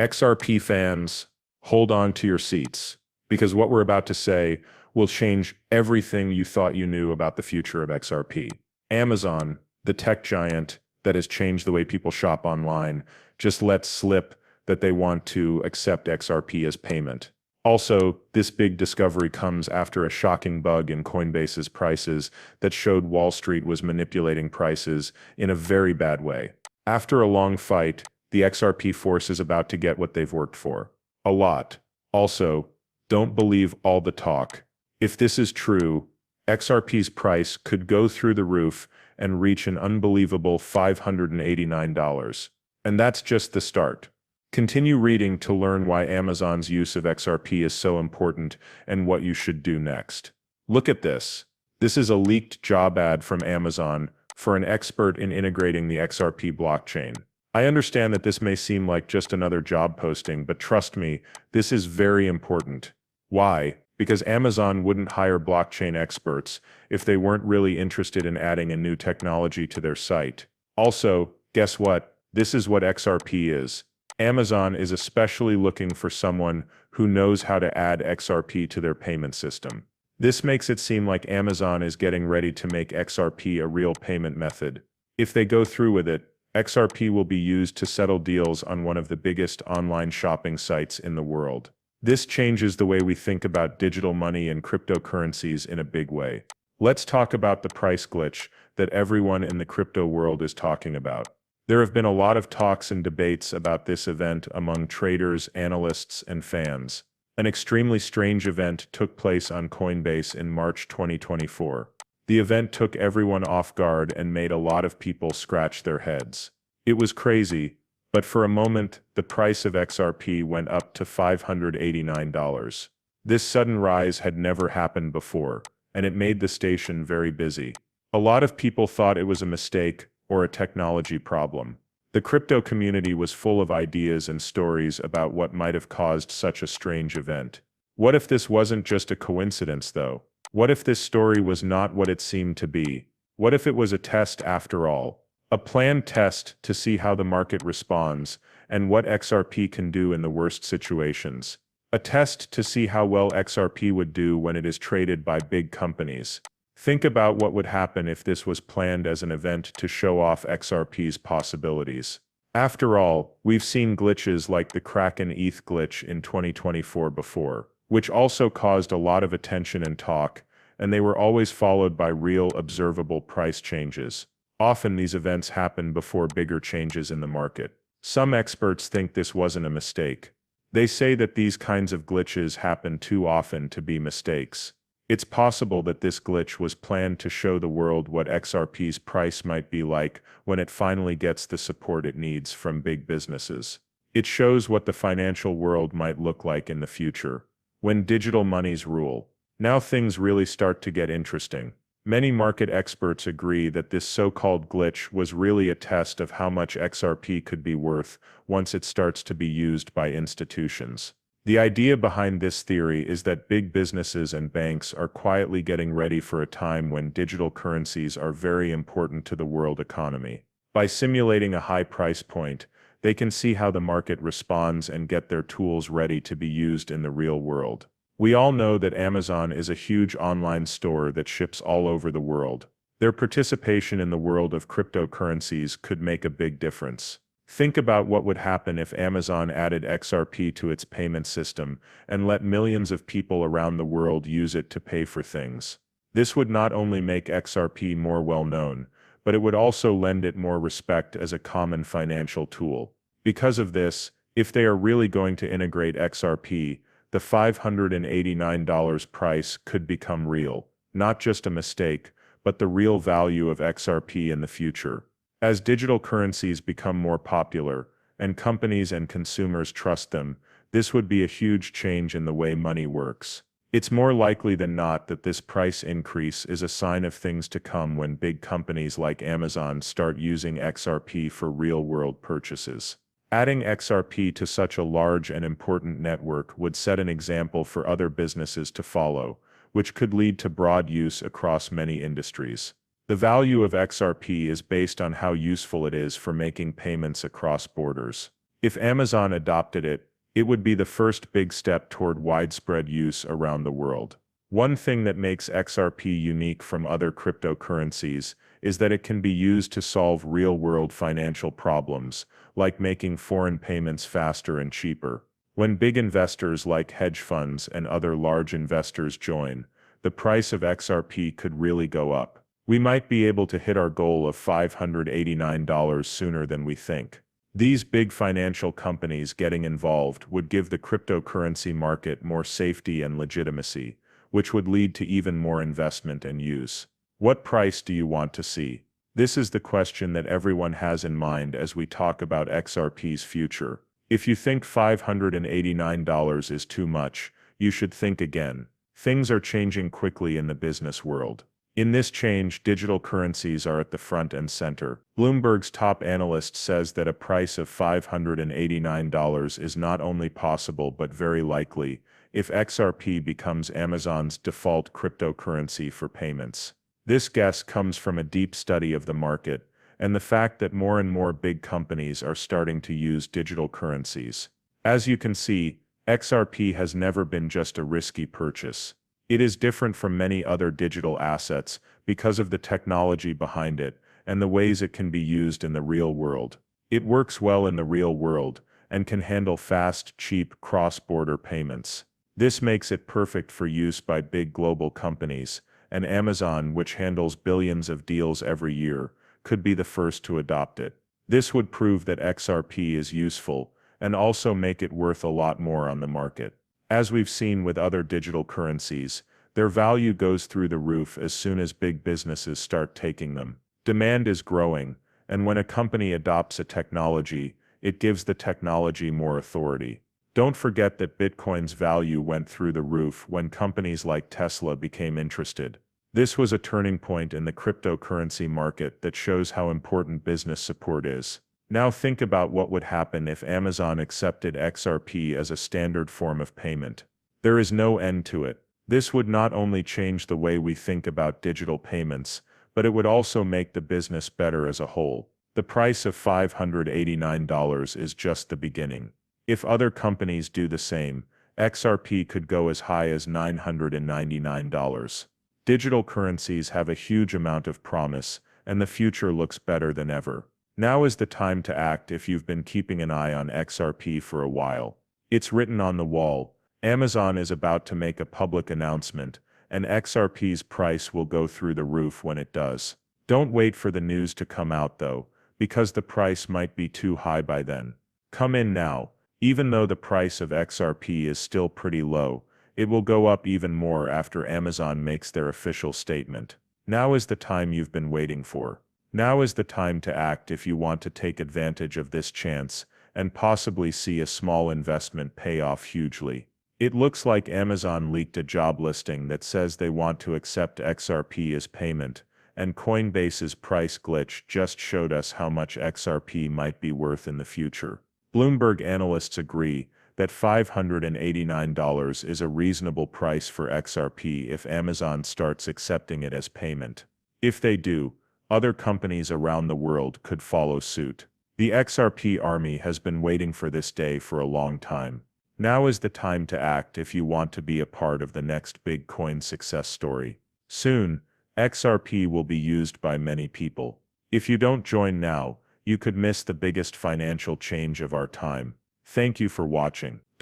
XRP fans, hold on to your seats, because what we're about to say will change everything you thought you knew about the future of XRP. Amazon, the tech giant that has changed the way people shop online, just let slip that they want to accept XRP as payment. Also, this big discovery comes after a shocking bug in Coinbase's prices that showed Wall Street was manipulating prices in a very bad way. After a long fight, the XRP force is about to get what they've worked for. A lot. Also, don't believe all the talk. If this is true, XRP's price could go through the roof and reach an unbelievable $589. And that's just the start. Continue reading to learn why Amazon's use of XRP is so important and what you should do next. Look at this. This is a leaked job ad from Amazon for an expert in integrating the XRP blockchain. I understand that this may seem like just another job posting, but trust me, this is very important. Why? Because Amazon wouldn't hire blockchain experts if they weren't really interested in adding a new technology to their site. Also, guess what? This is what XRP is. Amazon is especially looking for someone who knows how to add XRP to their payment system. This makes it seem like Amazon is getting ready to make XRP a real payment method. If they go through with it, XRP will be used to settle deals on one of the biggest online shopping sites in the world. This changes the way we think about digital money and cryptocurrencies in a big way. Let's talk about the price glitch that everyone in the crypto world is talking about. There have been a lot of talks and debates about this event among traders, analysts, and fans. An extremely strange event took place on Coinbase in March 2024. The event took everyone off guard and made a lot of people scratch their heads. It was crazy, but for a moment, the price of XRP went up to $589. This sudden rise had never happened before, and it made the station very busy. A lot of people thought it was a mistake or a technology problem. The crypto community was full of ideas and stories about what might have caused such a strange event. What if this wasn't just a coincidence, though? What if this story was not what it seemed to be? What if it was a test after all? A planned test to see how the market responds and what XRP can do in the worst situations. A test to see how well XRP would do when it is traded by big companies. Think about what would happen if this was planned as an event to show off XRP's possibilities. After all, we've seen glitches like the Kraken ETH glitch in 2024 before, which also caused a lot of attention and talk, and they were always followed by real observable price changes. Often these events happen before bigger changes in the market. Some experts think this wasn't a mistake. They say that these kinds of glitches happen too often to be mistakes. It's possible that this glitch was planned to show the world what XRP's price might be like when it finally gets the support it needs from big businesses. It shows what the financial world might look like in the future, when digital monies rule. Now things really start to get interesting. Many market experts agree that this so-called glitch was really a test of how much XRP could be worth once it starts to be used by institutions. The idea behind this theory is that big businesses and banks are quietly getting ready for a time when digital currencies are very important to the world economy. By simulating a high price point, they can see how the market responds and get their tools ready to be used in the real world. We all know that Amazon is a huge online store that ships all over the world. Their participation in the world of cryptocurrencies could make a big difference. Think about what would happen if Amazon added XRP to its payment system and let millions of people around the world use it to pay for things. This would not only make XRP more well-known, but it would also lend it more respect as a common financial tool. Because of this, if they are really going to integrate XRP, the $589 price could become real, not just a mistake, but the real value of XRP in the future. As digital currencies become more popular, and companies and consumers trust them, this would be a huge change in the way money works. It's more likely than not that this price increase is a sign of things to come when big companies like Amazon start using XRP for real-world purchases. Adding XRP to such a large and important network would set an example for other businesses to follow, which could lead to broad use across many industries. The value of XRP is based on how useful it is for making payments across borders. If Amazon adopted it, it would be the first big step toward widespread use around the world. One thing that makes XRP unique from other cryptocurrencies is that it can be used to solve real-world financial problems, like making foreign payments faster and cheaper. When big investors like hedge funds and other large investors join, the price of XRP could really go up. We might be able to hit our goal of $589 sooner than we think. These big financial companies getting involved would give the cryptocurrency market more safety and legitimacy, which would lead to even more investment and use. What price do you want to see? This is the question that everyone has in mind as we talk about XRP's future. If you think $589 is too much, you should think again. Things are changing quickly in the business world. In this change, digital currencies are at the front and center. Bloomberg's top analyst says that a price of $589 is not only possible but very likely if XRP becomes Amazon's default cryptocurrency for payments. This guess comes from a deep study of the market and the fact that more and more big companies are starting to use digital currencies. As you can see, XRP has never been just a risky purchase. It is different from many other digital assets because of the technology behind it and the ways it can be used in the real world. It works well in the real world and can handle fast, cheap cross-border payments. This makes it perfect for use by big global companies, and Amazon, which handles billions of deals every year, could be the first to adopt it. This would prove that XRP is useful and also make it worth a lot more on the market. As we've seen with other digital currencies, their value goes through the roof as soon as big businesses start taking them. Demand is growing, and when a company adopts a technology, it gives the technology more authority. Don't forget that Bitcoin's value went through the roof when companies like Tesla became interested. This was a turning point in the cryptocurrency market that shows how important business support is. Now think about what would happen if Amazon accepted XRP as a standard form of payment. There is no end to it. This would not only change the way we think about digital payments, but it would also make the business better as a whole. The price of $589 is just the beginning. If other companies do the same, XRP could go as high as $999. Digital currencies have a huge amount of promise, and the future looks better than ever. Now is the time to act if you've been keeping an eye on XRP for a while. It's written on the wall. Amazon is about to make a public announcement, and XRP's price will go through the roof when it does. Don't wait for the news to come out though, because the price might be too high by then. Come in now. Even though the price of XRP is still pretty low, it will go up even more after Amazon makes their official statement. Now is the time you've been waiting for. Now is the time to act if you want to take advantage of this chance and possibly see a small investment pay off hugely. It looks like Amazon leaked a job listing that says they want to accept XRP as payment, and Coinbase's price glitch just showed us how much XRP might be worth in the future. Bloomberg analysts agree that $589 is a reasonable price for XRP if Amazon starts accepting it as payment. If they do, other companies around the world could follow suit. The XRP army has been waiting for this day for a long time. Now is the time to act if you want to be a part of the next big coin success story. Soon, XRP will be used by many people. If you don't join now, you could miss the biggest financial change of our time. Thank you for watching.